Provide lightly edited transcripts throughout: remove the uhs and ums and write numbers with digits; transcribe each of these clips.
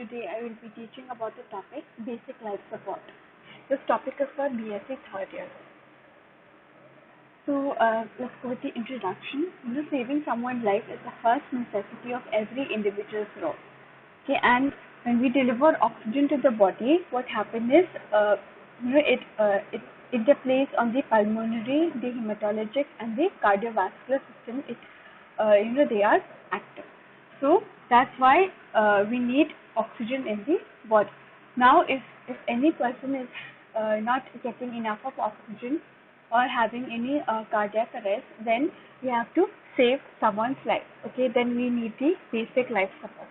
today I will be teaching about the topic basic life support. This topic is for BSc third year. Let's go with the introduction. Saving someone's life is the first necessity of every individual's role. Okay, and when we deliver oxygen to the body, what happens is, it interplays on the pulmonary, the hematologic, and the cardiovascular system. They are active. So that's why we need oxygen in the body. Now, if any person is not getting enough of oxygen or having any cardiac arrest, then we have to save someone's life. Okay, then we need the basic life support.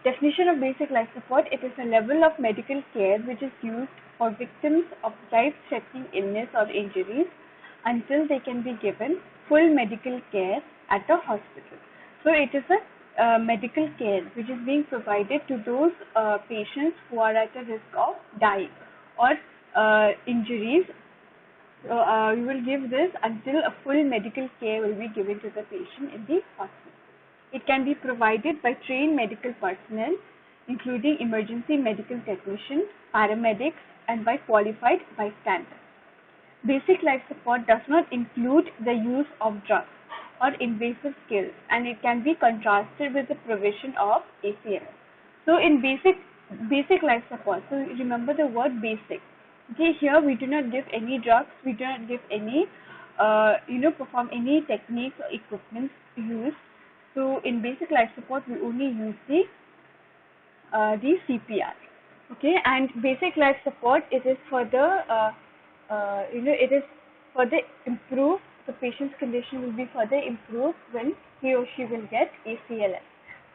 Definition of basic life support: it is a level of medical care which is used for victims of life-threatening illness or injuries until they can be given full medical care at a hospital. So it is a medical care which is being provided to those patients who are at a risk of dying or injuries. So we will give this until a full medical care will be given to the patient in the hospital. It can be provided by trained medical personnel, including emergency medical technicians, paramedics, and by qualified bystanders. Basic life support does not include the use of drugs or invasive skills, and it can be contrasted with the provision of ACLS. So in basic life support, so remember the word basic. Okay, here we do not give any drugs, we do not give any, perform any techniques or equipment used. So in basic life support, we only use the CPR. Okay, and basic life support, it is further, it is further improved. The patient's condition will be further improved when he or she will get ACLS,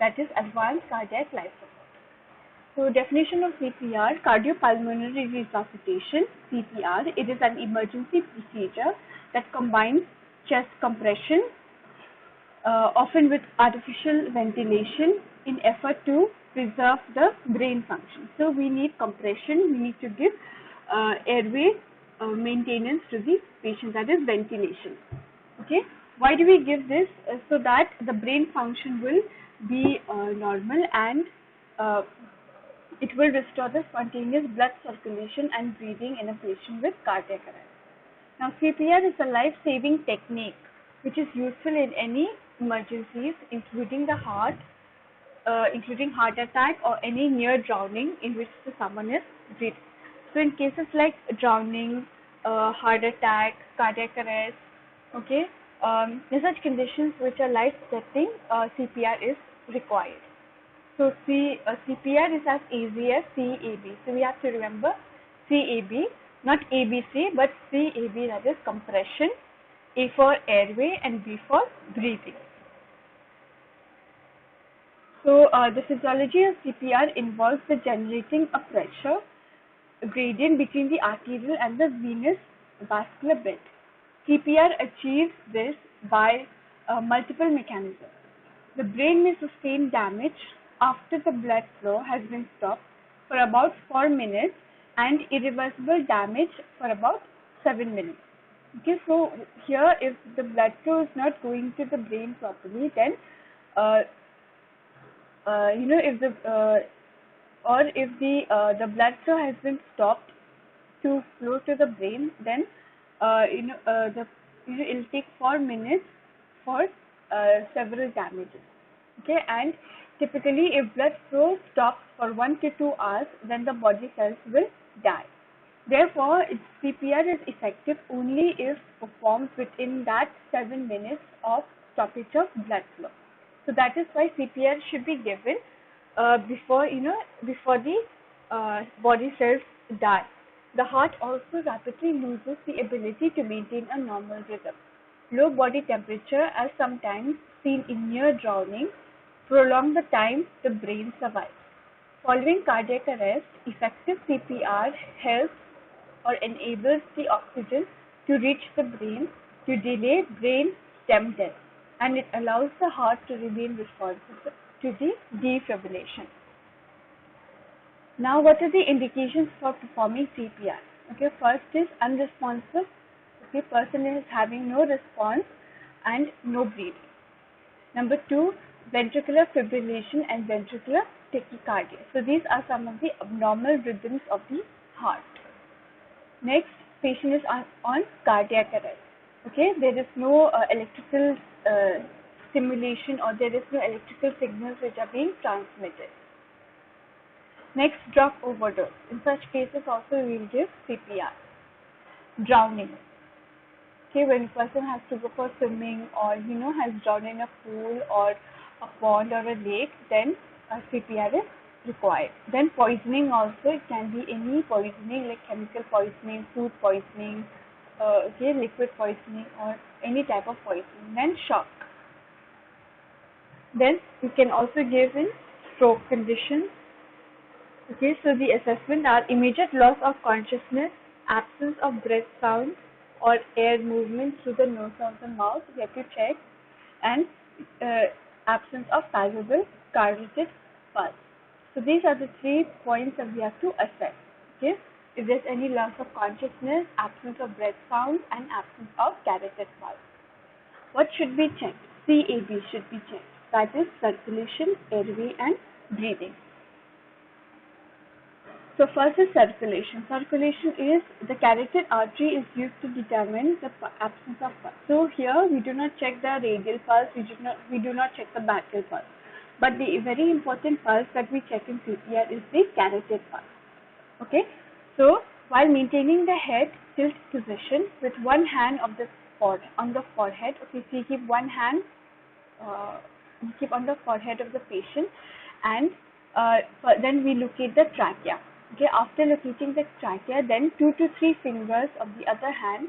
that is Advanced Cardiac Life Support. So definition of CPR: cardiopulmonary resuscitation. CPR, it is an emergency procedure that combines chest compression, often with artificial ventilation, in effort to preserve the brain function. So we need compression, we need to give airway maintenance to the patient, that is ventilation. Okay, why do we give this? So that the brain function will be normal, and it will restore the spontaneous blood circulation and breathing in a patient with cardiac arrest. Now, CPR is a life-saving technique which is useful in any emergencies, including heart attack or any near drowning in which someone is breathing. So in cases like drowning, heart attack, cardiac arrest, okay, in such conditions which are life-threatening, CPR is required. So CPR is as easy as CAB. So we have to remember CAB, not ABC, but CAB, that is compression, A for airway, and B for breathing. So the physiology of CPR involves the generating a pressure gradient between the arterial and the venous vascular bed. CPR achieves this by multiple mechanisms. The brain may sustain damage after the blood flow has been stopped for about 4 minutes and irreversible damage for about 7 minutes. Okay, so here if the blood flow is not going to the brain properly, then if the blood flow has been stopped to flow to the brain, then it will take 4 minutes for several damages. Okay, and typically if blood flow stops for 1 to 2 hours, then the body cells will die. Therefore, CPR is effective only if performed within that 7 minutes of stoppage of blood flow. So that is why CPR should be given before the body cells die. The heart also rapidly loses the ability to maintain a normal rhythm. Low body temperature, as sometimes seen in near drowning, prolong the time the brain survives. Following cardiac arrest, effective CPR helps or enables the oxygen to reach the brain to delay brain stem death, and it allows the heart to remain responsive to the defibrillation. Now, what are the indications for performing CPR? Okay, first is unresponsive. Okay, person is having no response and no breathing. Number 2, ventricular fibrillation and ventricular tachycardia. So these are some of the abnormal rhythms of the heart. Next, patient is on cardiac arrest. Okay, there is no electrical stimulation, or there is no electrical signals which are being transmitted. Next, drug overdose. In such cases also we will give CPR. Drowning. Okay, when a person has to go for swimming, or has drowned in a pool or a pond or a lake, then CPR is required. Then poisoning also, it can be any poisoning like chemical poisoning, food poisoning, liquid poisoning, or any type of poisoning. Then shock. Then you can also give in stroke conditions. Okay, so the assessment are immediate loss of consciousness, absence of breath sound or air movement through the nose or the mouth, we have to check, and absence of palpable carotid pulse. So these are the 3 points that we have to assess. Okay, if there's any loss of consciousness, absence of breath sound, and absence of carotid pulse. What should be checked? CAB should be checked. That is circulation, airway, and breathing. So first is circulation. Circulation is the carotid artery is used to determine the absence of pulse. So here we do not check the radial pulse, we do not check the brachial pulse. But the very important pulse that we check in CPR is the carotid pulse. Okay. So while maintaining the head tilt position with one hand on the forehead. Okay, so you keep one hand on the forehead of the patient, and then we locate the trachea. Okay, after locating the trachea, then 2 to 3 fingers of the other hand,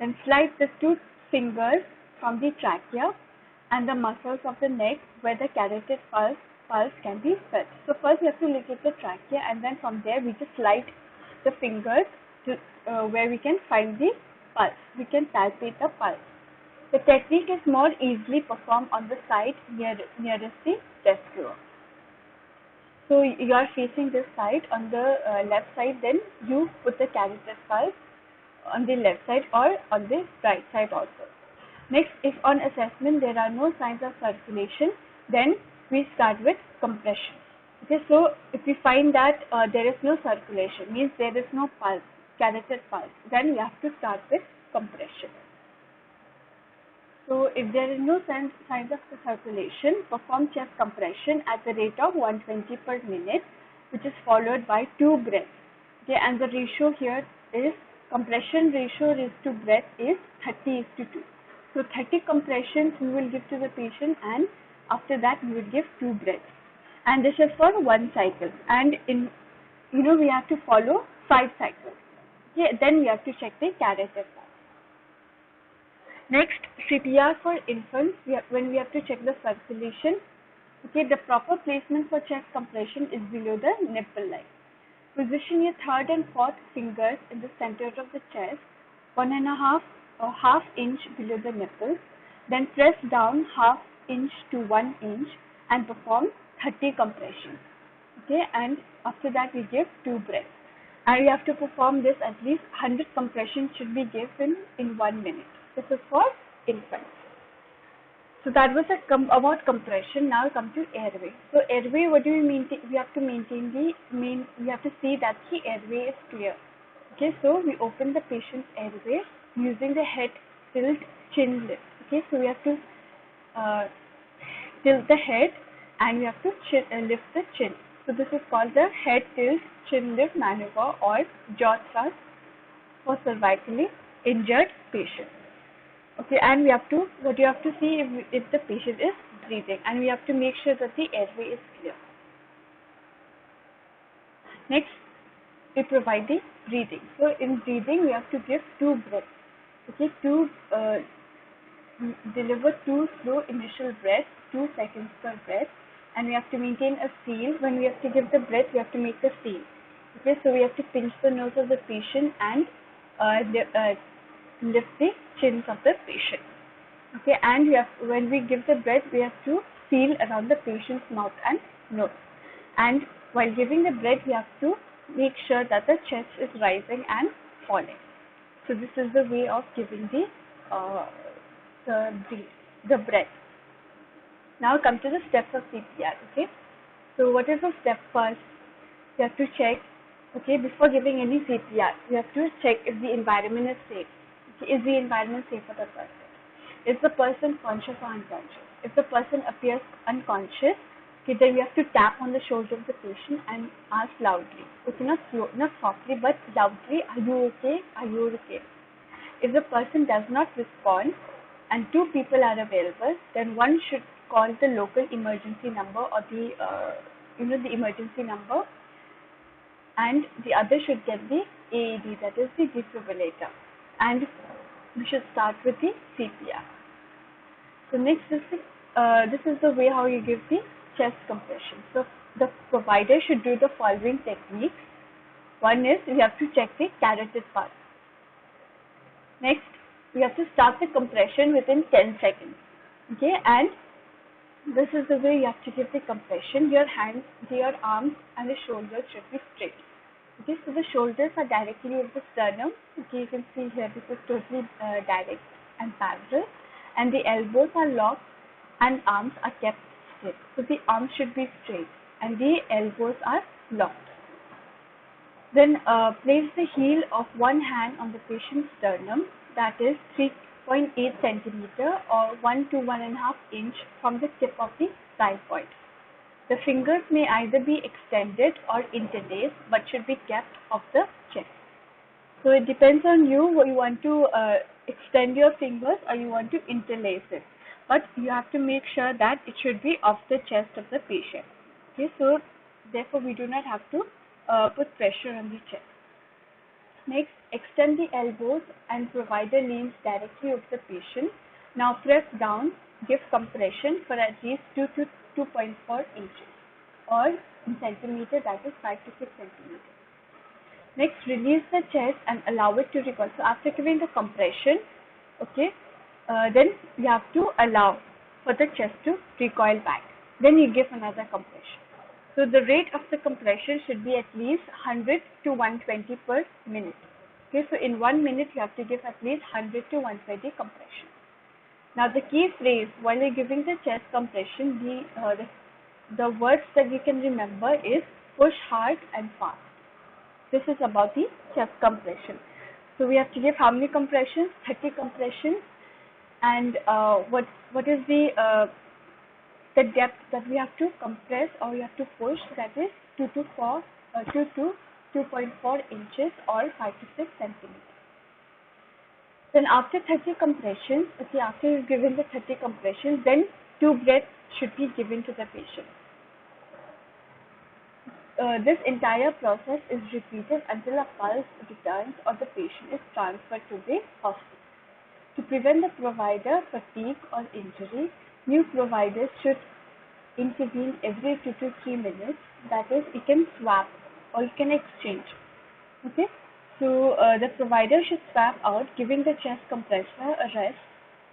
then slide the 2 fingers from the trachea and the muscles of the neck where the carotid pulse can be felt. So first we have to locate the trachea, and then from there we just slide the fingers to where we can find the pulse. We can palpate the pulse. The technique is more easily performed on the side nearest the chest grove. So you are facing this side on the left side, then you put the carotid pulse on the left side or on the right side also. Next, if on assessment there are no signs of circulation, then we start with compression. Okay, so if we find that there is no circulation, means there is no pulse, carotid pulse, then we have to start with compression. So if there is no signs of circulation, perform chest compression at the rate of 120 per minute, which is followed by 2 breaths. Okay, and the ratio here is compression ratio is to breath is 30:2. So 30 compressions we will give to the patient, and after that we will give 2 breaths. And this is for 1 cycle. And we have to follow 5 cycles. Okay, then we have to check the carotid pulse. Next, CPR for infants, when we have to check the circulation. Okay, the proper placement for chest compression is below the nipple line. Position your 3rd and 4th fingers in the center of the chest, 1.5 or half inch below the nipples. Then press down half inch to 1 inch and perform 30 compressions. Okay, and after that we give 2 breaths. And we have to perform this at least 100 compressions should be given in 1 minute. This is for infants. So that was about compression. Now come to airway. So airway, what do we maintain? We have to we have to see that the airway is clear. Okay, so we open the patient's airway using the head tilt chin lift. Okay, so we have to tilt the head, and we have to lift the chin. So this is called the head tilt chin lift maneuver, or jaw thrust for cervically injured patients. Okay, and what you have to see if the patient is breathing, and we have to make sure that the airway is clear. Next, we provide the breathing. So in breathing, we have to give 2 breaths. Okay, deliver 2 slow initial breaths, 2 seconds per breath, and we have to maintain a seal. When we have to give the breath, we have to make a seal. Okay, so we have to pinch the nose of the patient and lift the chins of the patient. Okay, and when we give the breath, we have to seal around the patient's mouth and nose. And while giving the breath, we have to make sure that the chest is rising and falling. So this is the way of giving the breath. Now come to the steps of CPR. Okay. So what is the step first? You have to check. Okay, before giving any CPR, you have to check if the environment is safe. Okay, is the environment safe for the person? Is the person conscious or unconscious? If the person appears unconscious, okay, then we have to tap on the shoulder of the patient and ask loudly. Okay, not softly, but loudly. Are you okay? Are you okay? If the person does not respond and two people are available, then one should call the local emergency number or the emergency number, and the other should get the AED, that is the defibrillator, and we should start with the CPR. So next is this is the way how you give the chest compression. So the provider should do the following techniques. One is you have to check the carotid pulse. Next, we have to start the compression within 10 seconds. Okay, and this is the way you have to give the compression. Your hands, your arms, and the shoulders should be straight. Okay, so the shoulders are directly over the sternum. Okay, you can see here this is totally direct and parallel, and the elbows are locked and arms are kept straight. So the arms should be straight and the elbows are locked. Then place the heel of one hand on the patient's sternum, that is 3.8 centimeter or 1 to 1.5 inch from the tip of the thigh point. The fingers may either be extended or interlaced, but should be kept off the chest. So it depends on you. You want to extend your fingers or you want to interlace it, but you have to make sure that it should be off the chest of the patient. Okay, so therefore we do not have to put pressure on the chest. Next, extend the elbows and provider leans directly over the patient. Now press down, give compression for at least 2 to 2.4 inches or in centimeter, that is 5 to 6 centimeters. Next, release the chest and allow it to recoil. So after giving the compression, okay, then you have to allow for the chest to recoil back. Then you give another compression. So the rate of the compression should be at least 100 to 120 per minute. Okay, so in 1 minute you have to give at least 100 to 120 compression. Now the key phrase while you're giving the chest compression, the words that you can remember is push hard and fast. This is about the chest compression. So we have to give how many compressions? 30 compressions. And what is the depth that we have to compress or we have to push, that is 2 to 2.4 inches or 5 to 6 centimeters. Then after 30 compressions, okay, after you've given the 30 compressions, then 2 breaths should be given to the patient. This entire process is repeated until a pulse returns or the patient is transferred to the hospital. To prevent the provider fatigue or injury, new providers should intervene every 2 to 3 minutes. That is, you can swap or you can exchange. Okay, so the provider should swap out, giving the chest compressor a rest,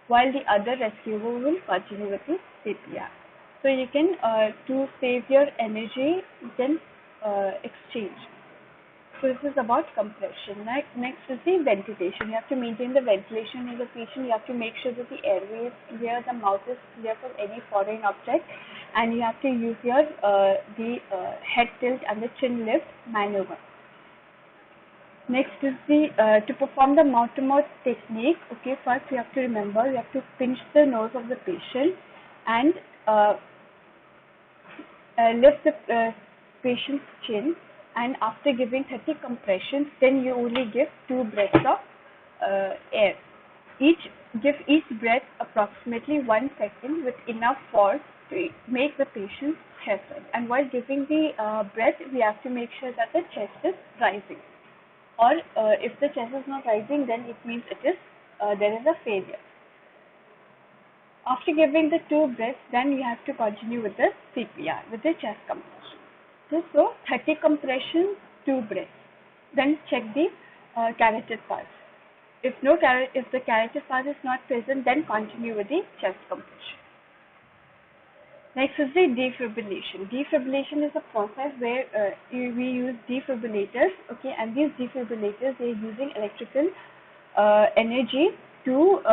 while the other rescuer will continue with the CPR. So you can, to save your energy, you can exchange. So this is about compression. Next is the ventilation. You have to maintain the ventilation in the patient. You have to make sure that the airway is clear, the mouth is clear from any foreign object, and you have to use your head tilt and the chin lift maneuver. Next is the to perform the mouth-to-mouth technique. Okay, first you have to remember you have to pinch the nose of the patient and lift the patient's chin. And after giving 30 compressions, then you only give 2 breaths of air. Give each breath approximately 1 second with enough force to make the patient's chest rise. And while giving the breath, we have to make sure that the chest is rising. Or if the chest is not rising, then it means there is a failure. After giving the 2 breaths, then you have to continue with the CPR, with the chest compression. So 30 compressions, 2 breaths. Then check the carotid pulse. If the carotid pulse is not present, then continue with the chest compression. Next is the defibrillation. Defibrillation is a process where we use defibrillators. Okay, and these defibrillators, they are using electrical energy to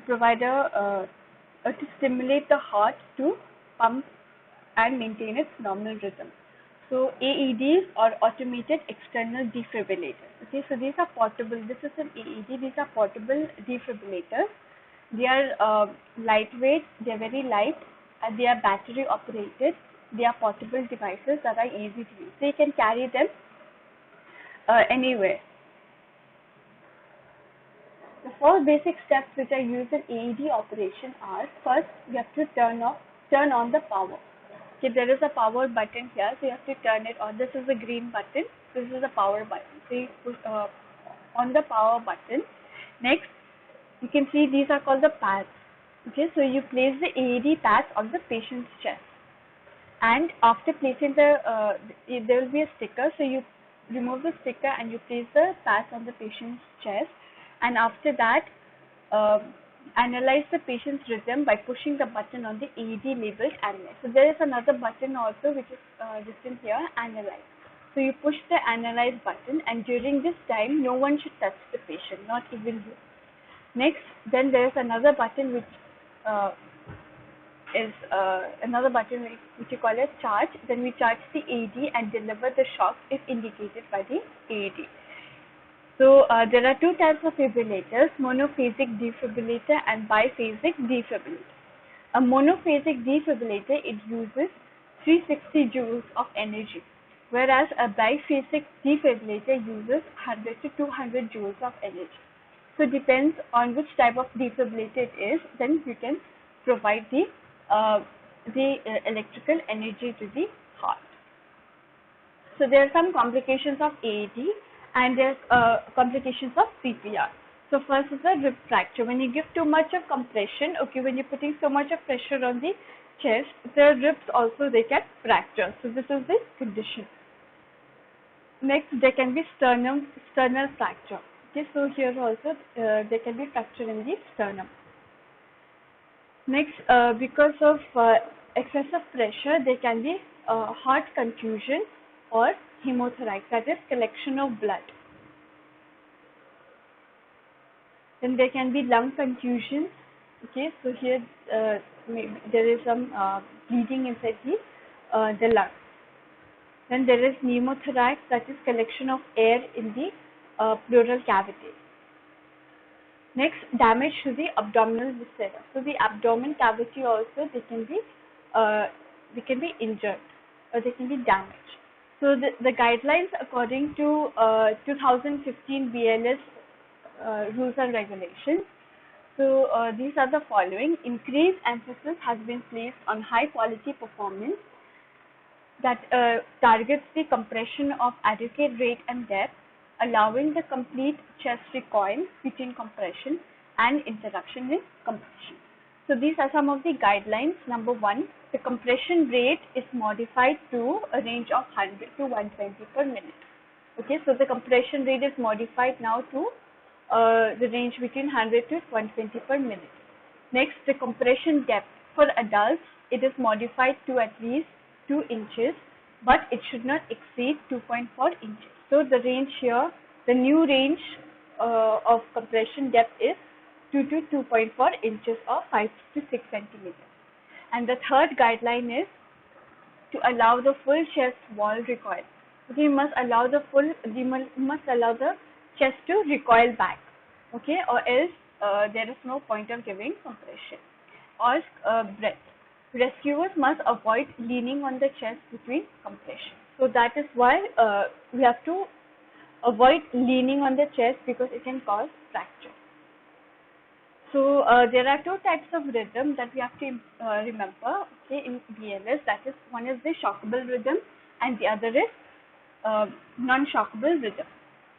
provide a to stimulate the heart to pump and maintain its normal rhythm. So AEDs or automated external defibrillators. Okay, so these are portable. This is an AED. These are portable defibrillators. They are lightweight. They are very light, and they are battery operated. They are portable devices that are easy to use. So you can carry them anywhere. The four basic steps which are used in AED operation are: first, you have to turn on the power. Okay, there is a power button here, so you have to turn it on. This is the green button. This is the power button. So you push on the power button. Next, you can see these are called the pads. Okay, so you place the AED pads on the patient's chest, and after placing there will be a sticker. So you remove the sticker and you place the pads on the patient's chest, and after that, analyze the patient's rhythm by pushing the button on the AED labeled analyze. So there is another button also which is written here, analyze. So you push the analyze button, and during this time, no one should touch the patient, not even you. Next, then there is another button which is another button which you call as charge. Then we charge the AED and deliver the shock if indicated by the AED. So there are two types of defibrillators: monophasic defibrillator and biphasic defibrillator. A monophasic defibrillator, it uses 360 joules of energy, whereas a biphasic defibrillator uses 100 to 200 joules of energy. So it depends on which type of defibrillator it is, then you can provide the electrical energy to the heart. So there are some complications of AED, and there's complications of CPR. So first is the rib fracture. When you give too much of compression, okay, when you're putting so much of pressure on the chest, the ribs also they can fracture. So this is the condition. Next, there can be sternal fracture. Okay, so here also there can be fracture in the sternum. Next, because of excessive pressure, there can be heart confusion or hemothorax, that is collection of blood. Then there can be lung confusion. Okay, so here maybe there is some bleeding inside the lung. Then there is pneumothorax, that is collection of air in the pleural cavity. Next, damage to the abdominal viscera. So the abdomen cavity also they can be injured or they can be damaged. So the guidelines according to 2015 BLS rules and regulations. So these are the following: increased emphasis has been placed on high quality performance that targets the compression of adequate rate and depth, allowing the complete chest recoil between compression and interruption in compression. So these are some of the guidelines. Number one, the compression rate is modified to a range of 100 to 120 per minute. Okay, so the compression rate is modified now to the range between 100 to 120 per minute. Next, the compression depth for adults, it is modified to at least 2 inches, but it should not exceed 2.4 inches. So the range here, the new range of compression depth is 2 to 2.4 inches or 5 to 6 centimeters. And the third guideline is to allow the full chest wall recoil. Okay, you must allow the chest to recoil back. Okay, or else there is no point of giving compression. Or breath. Rescuers must avoid leaning on the chest between compression. So that is why we have to avoid leaning on the chest, because it can cause fracture. So there are two types of rhythm that we have to remember, okay, in BLS. That is, one is the shockable rhythm and the other is non-shockable rhythm.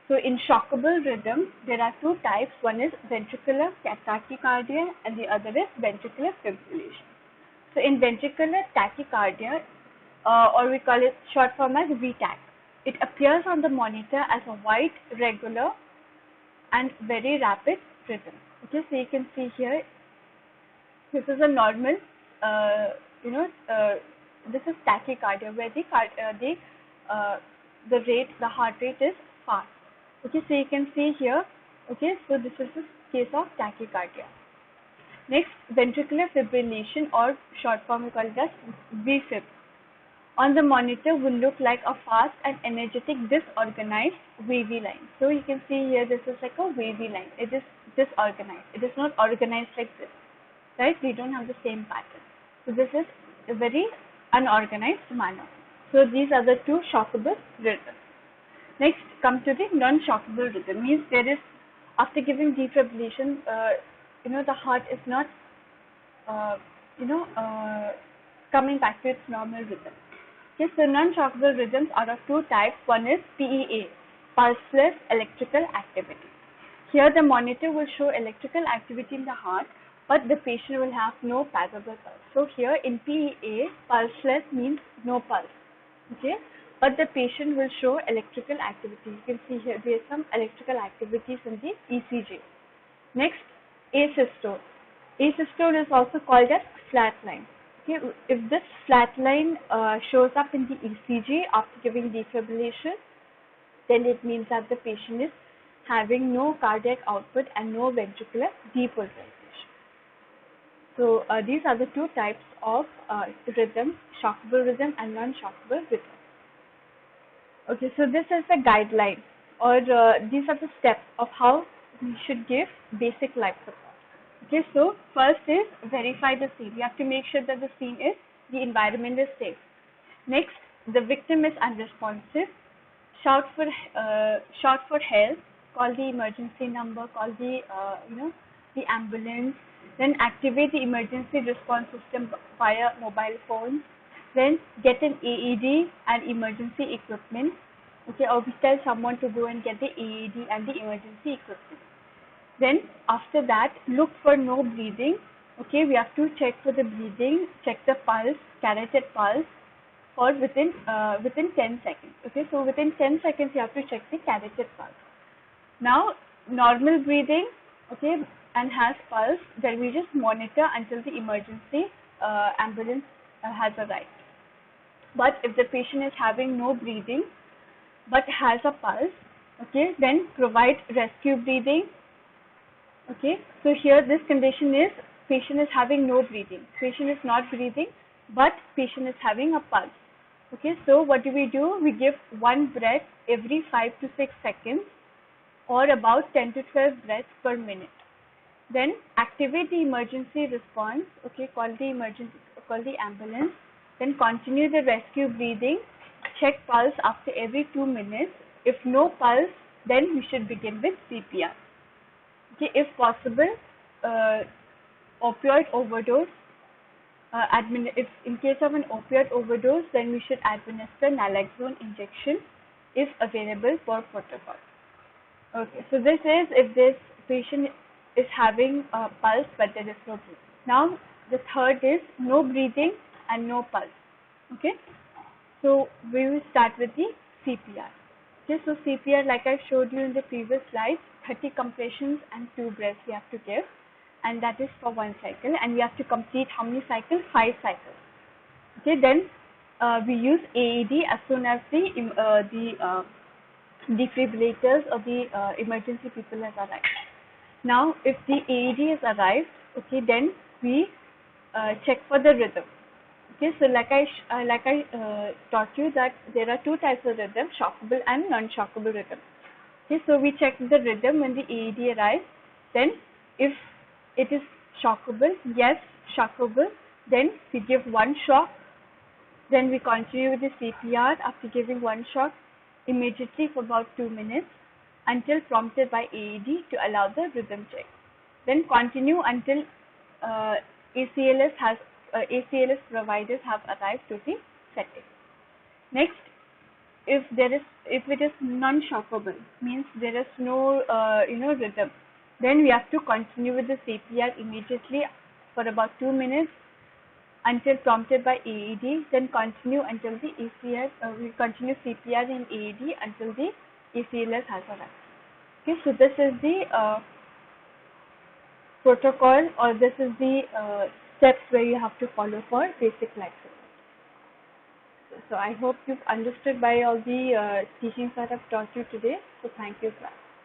So in shockable rhythm, there are two types. One is ventricular tachycardia and the other is ventricular fibrillation. So in ventricular tachycardia, or we call it short form as VTAC, it appears on the monitor as a white, regular and very rapid rhythm. Okay, so you can see here, this is a normal, this is tachycardia, where the heart rate is fast. Okay, so you can see here, okay, so this is the case of tachycardia. Next, ventricular fibrillation, or short form we call it as VFib. On the monitor will look like a fast and energetic disorganized wavy line. So you can see here this is like a wavy line. It is disorganized. It is not organized like this, right? We don't have the same pattern. So this is a very unorganized manner. So these are the two shockable rhythms. Next, come to the non-shockable rhythm. Means there is, after giving defibrillation, the heart is not, uh, you know, uh, coming back to its normal rhythm. Okay, so non-shockable rhythms are of two types. One is PEA, pulseless electrical activity. Here the monitor will show electrical activity in the heart, but the patient will have no palpable pulse. So here in PEA, pulseless means no pulse. Okay, but the patient will show electrical activity. You can see here there is some electrical activities in the ECG. Next, asystole. Asystole is also called as flatline. Okay, if this flatline shows up in the ECG after giving defibrillation, then it means that the patient is having no cardiac output and no ventricular depolarization. So these are the two types of rhythm: shockable rhythm and non-shockable rhythm. Okay, so this is the guideline, or these are the steps of how we should give basic life support. Okay, so first is verify the scene. You have to make sure that the environment is safe. Next, the victim is unresponsive. Shout for help. Call the emergency number. Call the ambulance. Then activate the emergency response system via mobile phones. Then get an AED and emergency equipment. Okay, or we tell someone to go and get the AED and the emergency equipment. Then after that, look for no bleeding. Okay, we have to check for the bleeding, check the pulse, carotid pulse for within 10 seconds. Okay, so within 10 seconds you have to check the carotid pulse. Now normal breathing, okay, and has pulse, then we just monitor until the emergency ambulance has arrived. But if the patient is having no breathing but has a pulse, okay, then provide rescue breathing. Okay, so here this condition is patient is having no breathing, patient is not breathing, but patient is having a pulse. Okay, so what do? We give one breath every 5 to 6 seconds, or about 10 to 12 breaths per minute. Then activate the emergency response. Okay, call the ambulance. Then continue the rescue breathing. Check pulse after every 2 minutes. If no pulse, then we should begin with CPR. Okay, if possible, opioid overdose. If in case of an opioid overdose, then we should administer naloxone injection if available for protocol. Okay, so this is if this patient is having a pulse but there is no breathing. Now the third is no breathing and no pulse. Okay, so we will start with the CPR. Okay, so CPR, like I showed you in the previous slide, 30 compressions and 2 breaths we have to give, and that is for one cycle, and we have to complete how many cycles? 5 cycles. Okay, then we use AED as soon as the defibrillators or the emergency people has arrived. Now, if the AED has arrived, okay, then we check for the rhythm. Okay, so like I taught you that there are two types of rhythm: shockable and non-shockable rhythm. Okay, so we check the rhythm when the AED arrives. Then, if it is shockable, yes, shockable, then we give one shock. Then we continue with the CPR after giving one shock immediately for about 2 minutes until prompted by AED to allow the rhythm check. Then continue until ACLS providers have arrived to the setting. Next, if it is non-shockable, means there is no rhythm, then we have to continue with the CPR immediately for about 2 minutes until prompted by AED. Then continue until the we continue CPR in AED until the ACLS has arrived. Okay, so this is the protocol, or this is the steps where you have to follow for basic life support. So I hope you've understood by all the teachings that I've taught you today. So thank you, class.